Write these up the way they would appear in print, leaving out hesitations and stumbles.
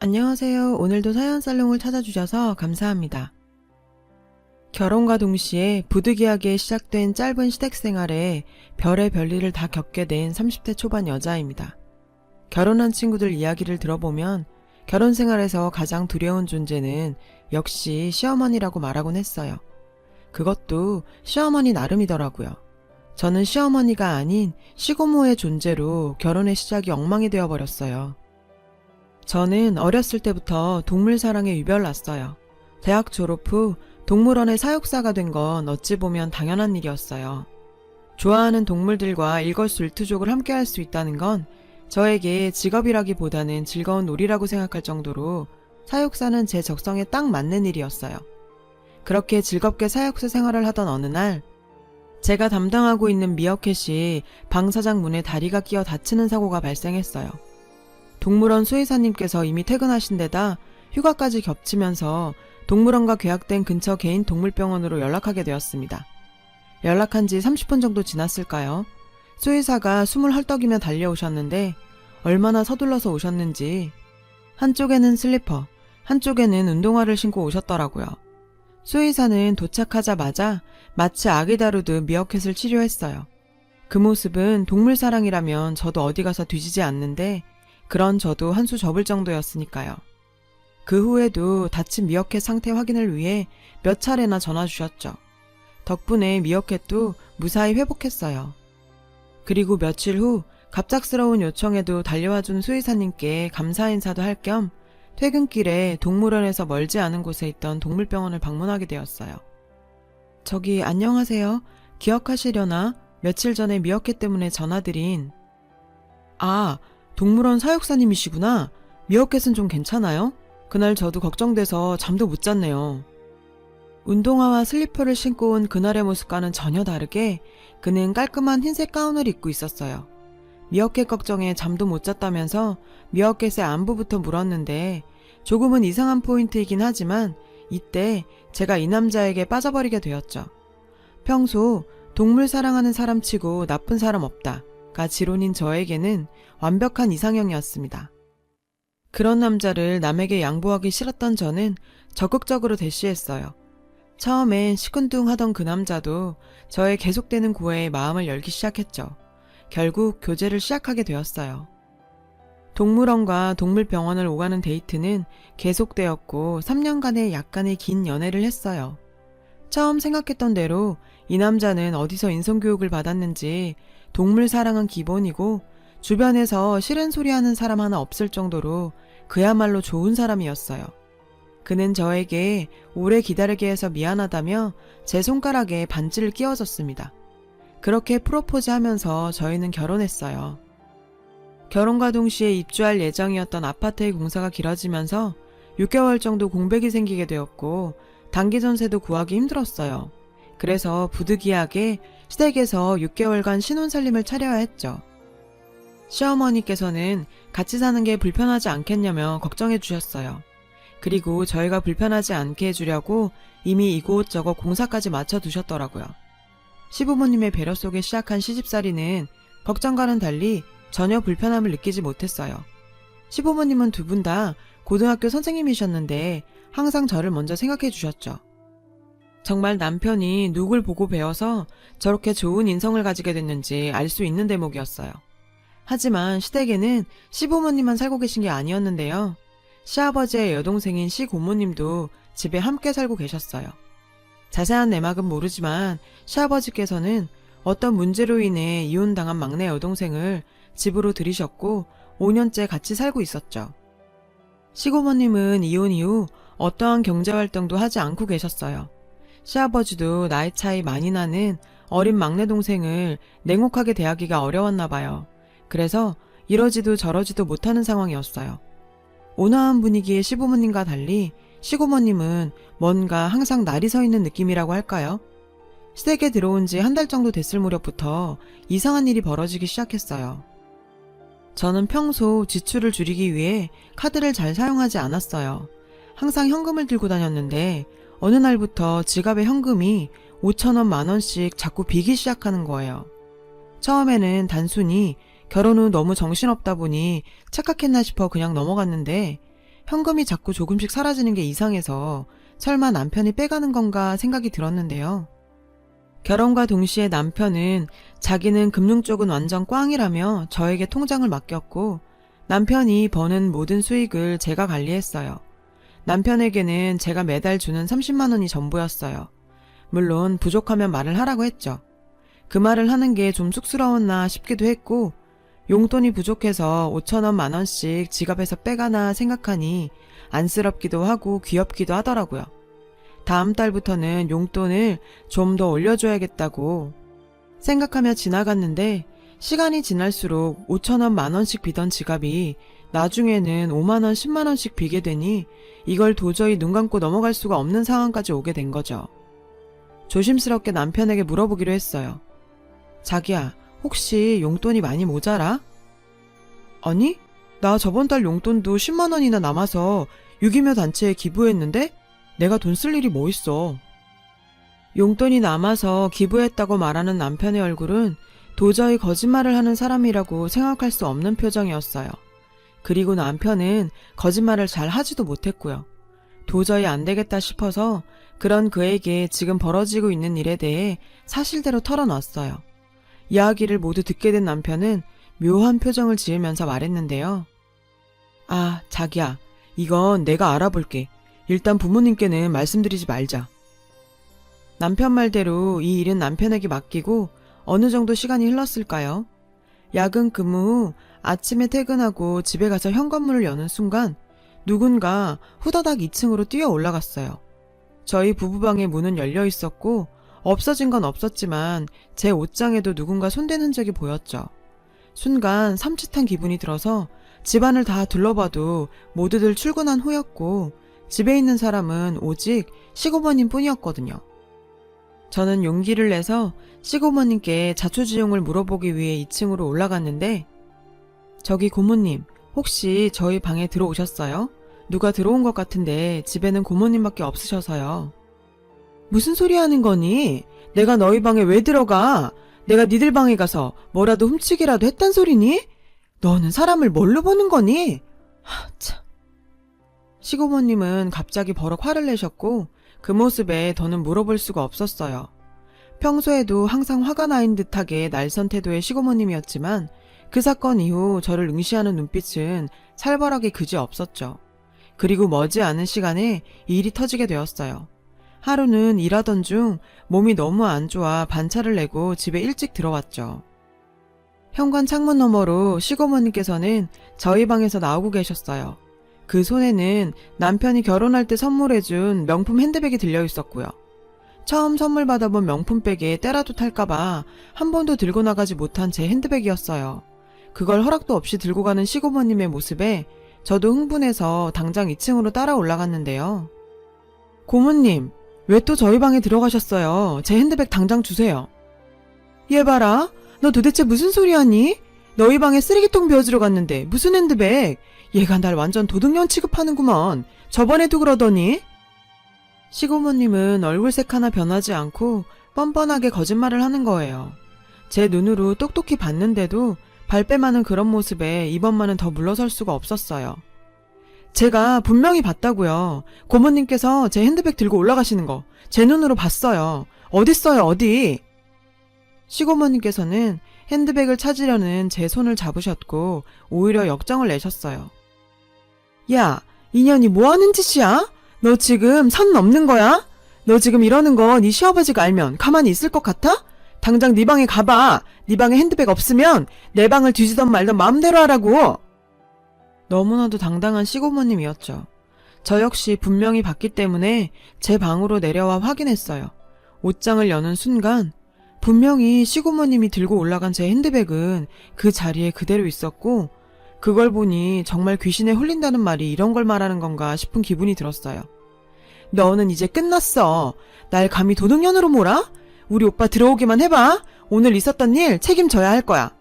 안녕하세요. 오늘도 사연살롱을 찾아주셔서 감사합니다. 결혼과 동시에 부득이하게 시작된 짧은 시댁생활에 별의 별일을 다 겪게 된 30대 초반 여자입니다. 결혼한 친구들 이야기를 들어보면 결혼 생활에서 가장 두려운 존재는 역시 시어머니라고 말하곤 했어요. 그것도 시어머니 나름이더라고요. 저는 시어머니가 아닌 시고모의 존재로 결혼의 시작이 엉망이 되어버렸어요. 저는 어렸을 때부터 동물 사랑에 유별났어요. 대학 졸업 후 동물원의 사육사가 된 건 어찌 보면 당연한 일이었어요. 좋아하는 동물들과 일거수일투족을 함께 할 수 있다는 건 저에게 직업이라기보다는 즐거운 놀이라고 생각할 정도로 사육사는 제 적성에 딱 맞는 일이었어요. 그렇게 즐겁게 사육사 생활을 하던 어느 날 제가 담당하고 있는 미어캣이 방 사장 문에 다리가 끼어 다치는 사고가 발생했어요. 동물원 수의사님께서 이미 퇴근하신 데다 휴가까지 겹치면서 동물원과 계약된 근처 개인 동물병원으로 연락하게 되었습니다. 연락한 지 30분 정도 지났을까요? 수의사가 숨을 헐떡이며 달려오셨는데 얼마나 서둘러서 오셨는지 한쪽에는 슬리퍼, 한쪽에는 운동화를 신고 오셨더라고요. 수의사는 도착하자마자 마치 아기 다루듯 미어캣을 치료했어요. 그 모습은 동물 사랑이라면 저도 어디 가서 뒤지지 않는데 그런 저도 한 수 접을 정도였으니까요. 그 후에도 다친 미어캣 상태 확인을 위해 몇 차례나 전화 주셨죠. 덕분에 미어캣도 무사히 회복했어요. 그리고 며칠 후 갑작스러운 요청에도 달려와준 수의사님께 감사 인사도 할 겸 퇴근길에 동물원에서 멀지 않은 곳에 있던 동물병원을 방문하게 되었어요. 저기 안녕하세요. 기억하시려나? 며칠 전에 미어캣 때문에 전화드린. 아, 동물원 사육사님이시구나. 미어캣은 좀 괜찮아요? 그날 저도 걱정돼서 잠도 못 잤네요. 운동화와 슬리퍼를 신고 온 그날의 모습과는 전혀 다르게 그는 깔끔한 흰색 가운을 입고 있었어요. 미어캣 걱정에 잠도 못 잤다면서 미어캣의 안부부터 물었는데 조금은 이상한 포인트이긴 하지만 이때 제가 이 남자에게 빠져버리게 되었죠. 평소 동물 사랑하는 사람치고 나쁜 사람 없다가 지론인 저에게는 완벽한 이상형이었습니다. 그런 남자를 남에게 양보하기 싫었던 저는 적극적으로 대시했어요. 처음엔 시큰둥하던 그 남자도 저의 계속되는 구애에 마음을 열기 시작했죠. 결국 교제를 시작하게 되었어요. 동물원과 동물병원을 오가는 데이트는 계속되었고 3년간의 약간의 긴 연애를 했어요. 처음 생각했던 대로 이 남자는 어디서 인성교육을 받았는지 동물 사랑은 기본이고 주변에서 싫은 소리 하는 사람 하나 없을 정도로 그야말로 좋은 사람이었어요. 그는 저에게 오래 기다리게 해서 미안하다며 제 손가락에 반지를 끼워줬습니다. 그렇게 프로포즈하면서 저희는 결혼했어요. 결혼과 동시에 입주할 예정이었던 아파트의 공사가 길어지면서 6개월 정도 공백이 생기게 되었고 단기 전세도 구하기 힘들었어요. 그래서 부득이하게 시댁에서 6개월간 신혼살림을 차려야 했죠. 시어머니께서는 같이 사는 게 불편하지 않겠냐며 걱정해 주셨어요. 그리고 저희가 불편하지 않게 해주려고 이미 이곳저곳 공사까지 맞춰두셨더라고요. 시부모님의 배려 속에 시작한 시집살이는 걱정과는 달리 전혀 불편함을 느끼지 못했어요. 시부모님은 두 분 다 고등학교 선생님이셨는데 항상 저를 먼저 생각해 주셨죠. 정말 남편이 누굴 보고 배워서 저렇게 좋은 인성을 가지게 됐는지 알 수 있는 대목이었어요. 하지만 시댁에는 시부모님만 살고 계신 게 아니었는데요. 시아버지의 여동생인 시고모님도 집에 함께 살고 계셨어요. 자세한 내막은 모르지만 시아버지께서는 어떤 문제로 인해 이혼당한 막내 여동생을 집으로 들이셨고 5년째 같이 살고 있었죠. 시고모님은 이혼 이후 어떠한 경제활동도 하지 않고 계셨어요. 시아버지도 나이 차이 많이 나는 어린 막내 동생을 냉혹하게 대하기가 어려웠나 봐요. 그래서 이러지도 저러지도 못하는 상황이었어요. 온화한 분위기의 시부모님과 달리 시고모님은 뭔가 항상 날이 서 있는 느낌이라고 할까요? 시댁에 들어온 지 한 달 정도 됐을 무렵부터 이상한 일이 벌어지기 시작했어요. 저는 평소 지출을 줄이기 위해 카드를 잘 사용하지 않았어요. 항상 현금을 들고 다녔는데 어느 날부터 지갑에 현금이 5,000원, 10,000원씩 자꾸 비기 시작하는 거예요. 처음에는 단순히 결혼 후 너무 정신없다 보니 착각했나 싶어 그냥 넘어갔는데 현금이 자꾸 조금씩 사라지는 게 이상해서 설마 남편이 빼가는 건가 생각이 들었는데요. 결혼과 동시에 남편은 자기는 금융 쪽은 완전 꽝이라며 저에게 통장을 맡겼고 남편이 버는 모든 수익을 제가 관리했어요. 남편에게는 제가 매달 주는 30만 원이 전부였어요. 물론 부족하면 말을 하라고 했죠. 그 말을 하는 게 좀 쑥스러웠나 싶기도 했고 용돈이 부족해서 5천 원, 만 원씩 지갑에서 빼가나 생각하니 안쓰럽기도 하고 귀엽기도 하더라고요. 다음 달부터는 용돈을 좀 더 올려줘야겠다고 생각하며 지나갔는데 시간이 지날수록 5천 원, 만 원씩 비던 지갑이 나중에는 5만 원, 10만 원씩 비게 되니 이걸 도저히 눈 감고 넘어갈 수가 없는 상황까지 오게 된 거죠. 조심스럽게 남편에게 물어보기로 했어요. 자기야, 혹시 용돈이 많이 모자라? 아니, 나 저번 달 용돈도 10만 원이나 남아서 유기묘 단체에 기부했는데 내가 돈 쓸 일이 뭐 있어. 용돈이 남아서 기부했다고 말하는 남편의 얼굴은 도저히 거짓말을 하는 사람이라고 생각할 수 없는 표정이었어요. 그리고 남편은 거짓말을 잘 하지도 못했고요. 도저히 안 되겠다 싶어서 그런 그에게 지금 벌어지고 있는 일에 대해 사실대로 털어놨어요. 이야기를 모두 듣게 된 남편은 묘한 표정을 지으면서 말했는데요. 아, 자기야, 이건 내가 알아볼게. 일단 부모님께는 말씀드리지 말자. 남편 말대로 이 일은 남편에게 맡기고 어느 정도 시간이 흘렀을까요? 야근 근무 후 아침에 퇴근하고 집에 가서 현관문을 여는 순간 누군가 후다닥 2층으로 뛰어 올라갔어요. 저희 부부방의 문은 열려 있었고 없어진 건 없었지만 제 옷장에도 누군가 손댄 흔적이 보였죠. 순간 삼짓한 기분이 들어서 집안을 다 둘러봐도 모두들 출근한 후였고 집에 있는 사람은 오직 시고모님 뿐이었거든요. 저는 용기를 내서 시고모님께 자초지종을 물어보기 위해 2층으로 올라갔는데 저기 고모님, 혹시 저희 방에 들어오셨어요? 누가 들어온 것 같은데 집에는 고모님밖에 없으셔서요. 무슨 소리 하는 거니? 내가 너희 방에 왜 들어가? 내가 니들 방에 가서 뭐라도 훔치기라도 했단 소리니? 너는 사람을 뭘로 보는 거니? 참. 시고모님은 갑자기 버럭 화를 내셨고 그 모습에 더는 물어볼 수가 없었어요. 평소에도 항상 화가 나인 듯하게 날선 태도의 시고모님이었지만 그 사건 이후 저를 응시하는 눈빛은 살벌하게 그지없었죠. 그리고 머지않은 시간에 일이 터지게 되었어요. 하루는 일하던 중 몸이 너무 안 좋아 반차를 내고 집에 일찍 들어왔죠. 현관 창문 너머로 시고모님께서는 저희 방에서 나오고 계셨어요. 그 손에는 남편이 결혼할 때 선물해준 명품 핸드백이 들려 있었고요. 처음 선물 받아본 명품백에 때라도 탈까봐 한 번도 들고 나가지 못한 제 핸드백이었어요. 그걸 허락도 없이 들고 가는 시고모님의 모습에 저도 흥분해서 당장 2층으로 따라 올라갔는데요. 고모님, 왜 또 저희 방에 들어가셨어요? 제 핸드백 당장 주세요. 얘 봐라, 너 도대체 무슨 소리 하니? 너희 방에 쓰레기통 비워주러 갔는데 무슨 핸드백? 얘가 날 완전 도둑년 취급하는구먼. 저번에도 그러더니. 시고모님은 얼굴색 하나 변하지 않고 뻔뻔하게 거짓말을 하는 거예요. 제 눈으로 똑똑히 봤는데도 발뺌하는 그런 모습에 이번만은 더 물러설 수가 없었어요. 제가 분명히 봤다고요. 고모님께서 제 핸드백 들고 올라가시는 거 제 눈으로 봤어요. 어딨어요, 어디? 시고모님께서는 핸드백을 찾으려는 제 손을 잡으셨고 오히려 역정을 내셨어요. 야, 이년이 뭐하는 짓이야? 너 지금 선 넘는 거야? 너 지금 이러는 거 네 시아버지가 알면 가만히 있을 것 같아? 당장 네 방에 가봐. 네 방에 핸드백 없으면 내 방을 뒤지던 말던 마음대로 하라고. 너무나도 당당한 시고모님이었죠. 저 역시 분명히 봤기 때문에 제 방으로 내려와 확인했어요. 옷장을 여는 순간 분명히 시고모님이 들고 올라간 제 핸드백은 그 자리에 그대로 있었고 그걸 보니 정말 귀신에 홀린다는 말이 이런 걸 말하는 건가 싶은 기분이 들었어요. 너는 이제 끝났어. 날 감히 도둑년으로 몰아? 우리 오빠 들어오기만 해봐. 오늘 있었던 일 책임져야 할 거야.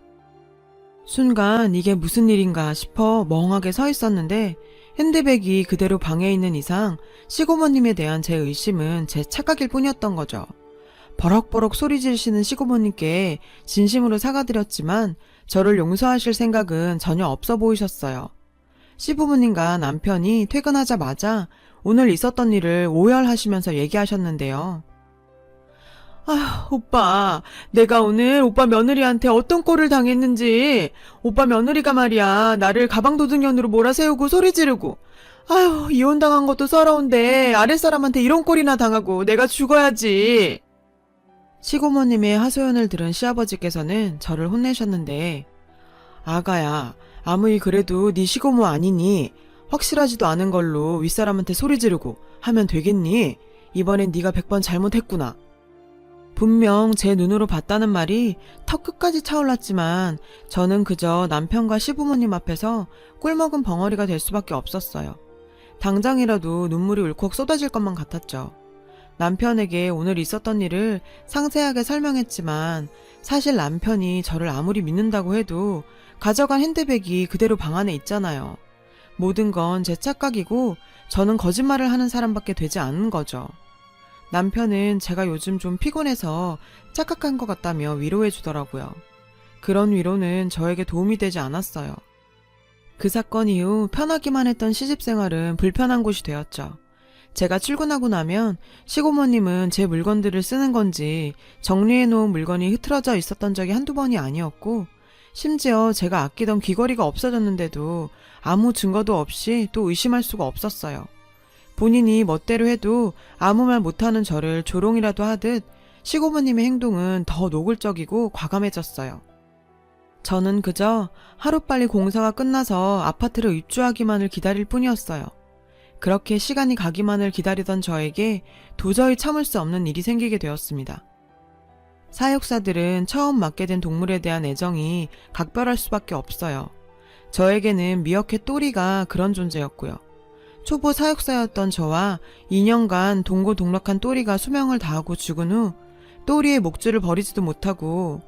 순간 이게 무슨 일인가 싶어 멍하게 서 있었는데 핸드백이 그대로 방에 있는 이상 시고모님에 대한 제 의심은 제 착각일 뿐이었던 거죠. 버럭버럭 소리 지르시는 시고모님께 진심으로 사과드렸지만 저를 용서하실 생각은 전혀 없어 보이셨어요. 시부모님과 남편이 퇴근하자마자 오늘 있었던 일을 오열하시면서 얘기하셨는데요. 아휴, 오빠, 내가 오늘 오빠 며느리한테 어떤 꼴을 당했는지, 오빠 며느리가 말이야, 나를 가방도둑년으로 몰아세우고 소리 지르고, 아휴, 이혼당한 것도 서러운데, 아랫사람한테 이런 꼴이나 당하고, 내가 죽어야지. 시고모님의 하소연을 들은 시아버지께서는 저를 혼내셨는데, 아가야, 아무리 그래도 네 시고모 아니니, 확실하지도 않은 걸로 윗사람한테 소리 지르고 하면 되겠니? 이번엔 네가 100번 잘못했구나. 분명 제 눈으로 봤다는 말이 턱 끝까지 차올랐지만 저는 그저 남편과 시부모님 앞에서 꿀먹은 벙어리가 될 수밖에 없었어요. 당장이라도 눈물이 울컥 쏟아질 것만 같았죠. 남편에게 오늘 있었던 일을 상세하게 설명했지만 사실 남편이 저를 아무리 믿는다고 해도 가져간 핸드백이 그대로 방 안에 있잖아요. 모든 건 제 착각이고 저는 거짓말을 하는 사람밖에 되지 않는 거죠. 남편은 제가 요즘 좀 피곤해서 착각한 것 같다며 위로해 주더라고요. 그런 위로는 저에게 도움이 되지 않았어요. 그 사건 이후 편하기만 했던 시집생활은 불편한 곳이 되었죠. 제가 출근하고 나면 시고모님은 제 물건들을 쓰는 건지 정리해 놓은 물건이 흐트러져 있었던 적이 한두 번이 아니었고 심지어 제가 아끼던 귀걸이가 없어졌는데도 아무 증거도 없이 또 의심할 수가 없었어요. 본인이 멋대로 해도 아무 말 못하는 저를 조롱이라도 하듯 시고모님의 행동은 더 노골적이고 과감해졌어요. 저는 그저 하루빨리 공사가 끝나서 아파트를 입주하기만을 기다릴 뿐이었어요. 그렇게 시간이 가기만을 기다리던 저에게 도저히 참을 수 없는 일이 생기게 되었습니다. 사육사들은 처음 맡게 된 동물에 대한 애정이 각별할 수밖에 없어요. 저에게는 미어캣 또리가 그런 존재였고요. 초보 사육사였던 저와 2년간 동고동락한 또리가 수명을 다하고 죽은 후 또리의 목줄을 버리지도 못하고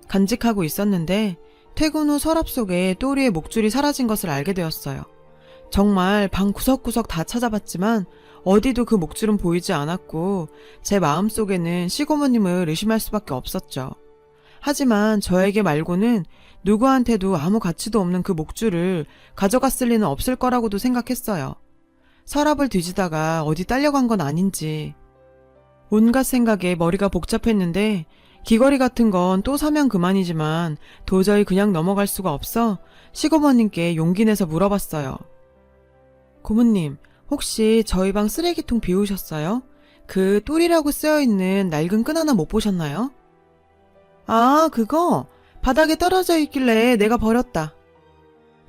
간직하고 있었는데 퇴근 후 서랍 속에 또리의 목줄이 사라진 것을 알게 되었어요. 정말 방 구석구석 다 찾아봤지만 어디도 그 목줄은 보이지 않았고 제 마음속에는 시고모님을 의심할 수밖에 없었죠. 하지만 저에게 말고는 누구한테도 아무 가치도 없는 그 목줄을 가져갔을 리는 없을 거라고도 생각했어요. 서랍을 뒤지다가 어디 딸려간 건 아닌지. 온갖 생각에 머리가 복잡했는데 귀걸이 같은 건 또 사면 그만이지만 도저히 그냥 넘어갈 수가 없어 시고모님께 용기 내서 물어봤어요. 고모님, 혹시 저희 방 쓰레기통 비우셨어요? 그 똘이라고 쓰여있는 낡은 끈 하나 못 보셨나요? 아, 그거? 바닥에 떨어져 있길래 내가 버렸다.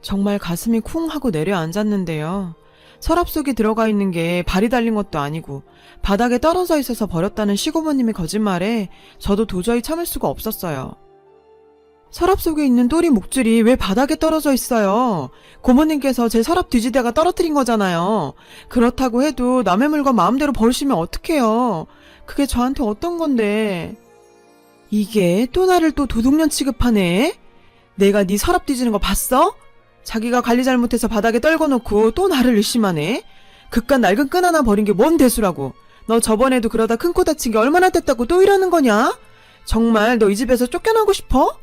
정말 가슴이 쿵 하고 내려앉았는데요. 서랍 속에 들어가 있는 게 발이 달린 것도 아니고 바닥에 떨어져 있어서 버렸다는 시고모님의 거짓말에 저도 도저히 참을 수가 없었어요. 서랍 속에 있는 또리 목줄이 왜 바닥에 떨어져 있어요? 고모님께서 제 서랍 뒤지다가 떨어뜨린 거잖아요. 그렇다고 해도 남의 물건 마음대로 버리시면 어떡해요? 그게 저한테 어떤 건데. 이게 또 나를 또 도둑년 취급하네? 내가 네 서랍 뒤지는 거 봤어? 자기가 관리 잘못해서 바닥에 떨궈놓고 또 나를 의심하네? 그깟 낡은 끈 하나 버린 게 뭔 대수라고. 너 저번에도 그러다 큰 코 다친 게 얼마나 됐다고 또 이러는 거냐? 정말 너 이 집에서 쫓겨나고 싶어?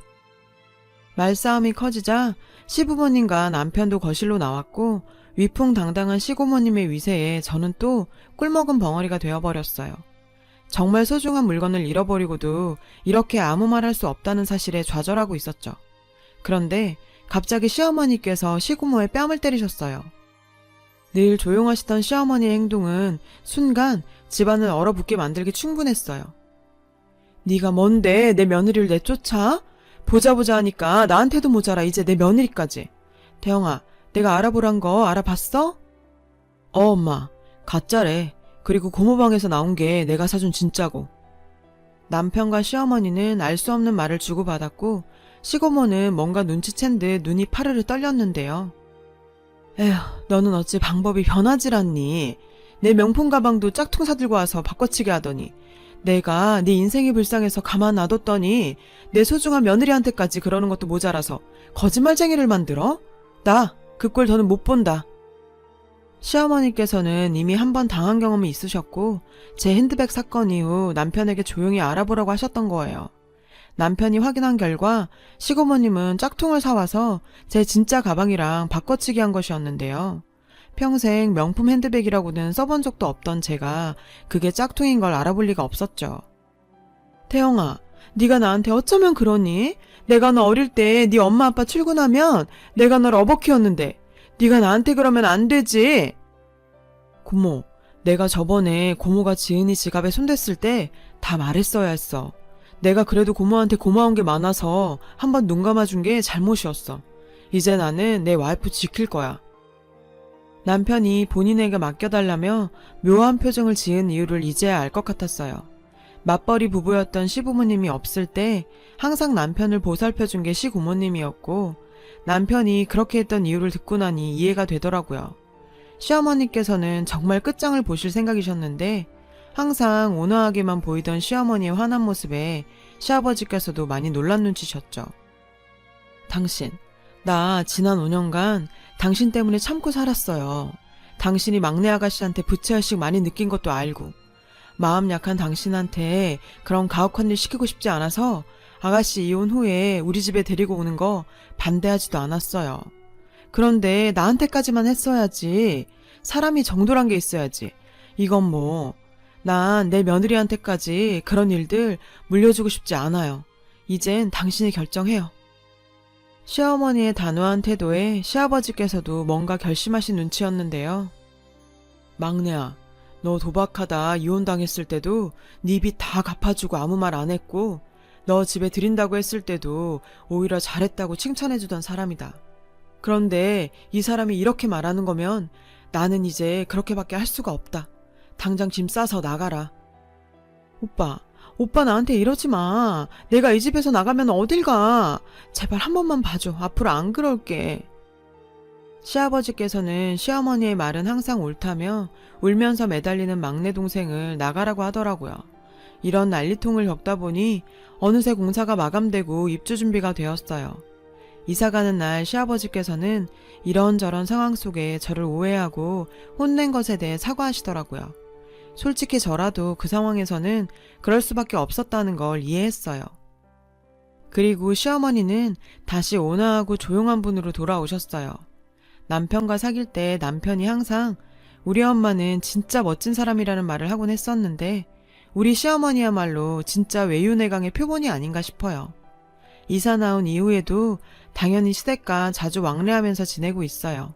말싸움이 커지자 시부모님과 남편도 거실로 나왔고 위풍당당한 시고모님의 위세에 저는 또 꿀먹은 벙어리가 되어버렸어요. 정말 소중한 물건을 잃어버리고도 이렇게 아무 말 할 수 없다는 사실에 좌절하고 있었죠. 그런데 갑자기 시어머니께서 시고모의 뺨을 때리셨어요. 늘 조용하시던 시어머니의 행동은 순간 집안을 얼어붙게 만들기 충분했어요. 네가 뭔데 내 며느리를 내쫓아? 보자 하니까 나한테도 모자라 이제 내 며느리까지. 대영아, 내가 알아보란 거 알아봤어? 엄마, 가짜래. 그리고 고모방에서 나온 게 내가 사준 진짜고. 남편과 시어머니는 알 수 없는 말을 주고받았고 시고모는 뭔가 눈치챈 듯 눈이 파르르 떨렸는데요. 에휴, 너는 어찌 방법이 변하질 않니? 내 명품 가방도 짝퉁 사들고 와서 바꿔치기 하더니 내가 네 인생이 불쌍해서 가만 놔뒀더니 내 소중한 며느리한테까지 그러는 것도 모자라서 거짓말쟁이를 만들어? 나 그 꼴 더는 못 본다. 시어머니께서는 이미 한 번 당한 경험이 있으셨고 제 핸드백 사건 이후 남편에게 조용히 알아보라고 하셨던 거예요. 남편이 확인한 결과 시고모님은 짝퉁을 사와서 제 진짜 가방이랑 바꿔치기 한 것이었는데요. 평생 명품 핸드백이라고는 써본 적도 없던 제가 그게 짝퉁인 걸 알아볼 리가 없었죠. 태영아, 네가 나한테 어쩌면 그러니? 내가 너 어릴 때 네 엄마 아빠 출근하면 내가 널 어버 키웠는데 네가 나한테 그러면 안 되지. 고모, 내가 저번에 고모가 지은이 지갑에 손댔을 때 다 말했어야 했어. 내가 그래도 고모한테 고마운 게 많아서 한번 눈 감아준 게 잘못이었어. 이제 나는 내 와이프 지킬 거야. 남편이 본인에게 맡겨달라며 묘한 표정을 지은 이유를 이제야 알 것 같았어요. 맞벌이 부부였던 시부모님이 없을 때 항상 남편을 보살펴준 게 시고모님이었고, 남편이 그렇게 했던 이유를 듣고 나니 이해가 되더라고요. 시어머니께서는 정말 끝장을 보실 생각이셨는데 항상 온화하게만 보이던 시어머니의 화난 모습에 시아버지께서도 많이 놀란 눈치셨죠. 당신, 나 지난 5년간 당신 때문에 참고 살았어요. 당신이 막내 아가씨한테 부채의식 많이 느낀 것도 알고, 마음 약한 당신한테 그런 가혹한 일 시키고 싶지 않아서 아가씨 이혼 후에 우리 집에 데리고 오는 거 반대하지도 않았어요. 그런데 나한테까지만 했어야지. 사람이 정도란 게 있어야지. 이건 뭐, 난 내 며느리한테까지 그런 일들 물려주고 싶지 않아요. 이젠 당신이 결정해요. 시어머니의 단호한 태도에 시아버지께서도 뭔가 결심하신 눈치였는데요. 막내야, 너 도박하다 이혼당했을 때도 네 빚 다 갚아주고 아무 말 안 했고, 너 집에 들인다고 했을 때도 오히려 잘했다고 칭찬해주던 사람이다. 그런데 이 사람이 이렇게 말하는 거면 나는 이제 그렇게밖에 할 수가 없다. 당장 짐 싸서 나가라. 오빠 나한테 이러지 마. 내가 이 집에서 나가면 어딜 가. 제발 한 번만 봐줘. 앞으로 안 그럴게. 시아버지께서는 시어머니의 말은 항상 옳다며 울면서 매달리는 막내 동생을 나가라고 하더라고요. 이런 난리통을 겪다 보니 어느새 공사가 마감되고 입주 준비가 되었어요. 이사가는 날 시아버지께서는 이런저런 상황 속에 저를 오해하고 혼낸 것에 대해 사과하시더라고요. 솔직히 저라도 그 상황에서는 그럴 수밖에 없었다는 걸 이해했어요. 그리고 시어머니는 다시 온화하고 조용한 분으로 돌아오셨어요. 남편과 사귈 때 남편이 항상 우리 엄마는 진짜 멋진 사람이라는 말을 하곤 했었는데, 우리 시어머니야말로 진짜 외유내강의 표본이 아닌가 싶어요. 이사 나온 이후에도 당연히 시댁과 자주 왕래하면서 지내고 있어요.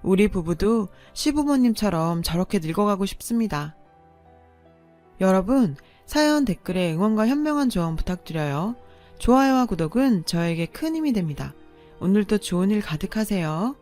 우리 부부도 시부모님처럼 저렇게 늙어가고 싶습니다. 여러분, 사연 댓글에 응원과 현명한 조언 부탁드려요. 좋아요와 구독은 저에게 큰 힘이 됩니다. 오늘도 좋은 일 가득하세요.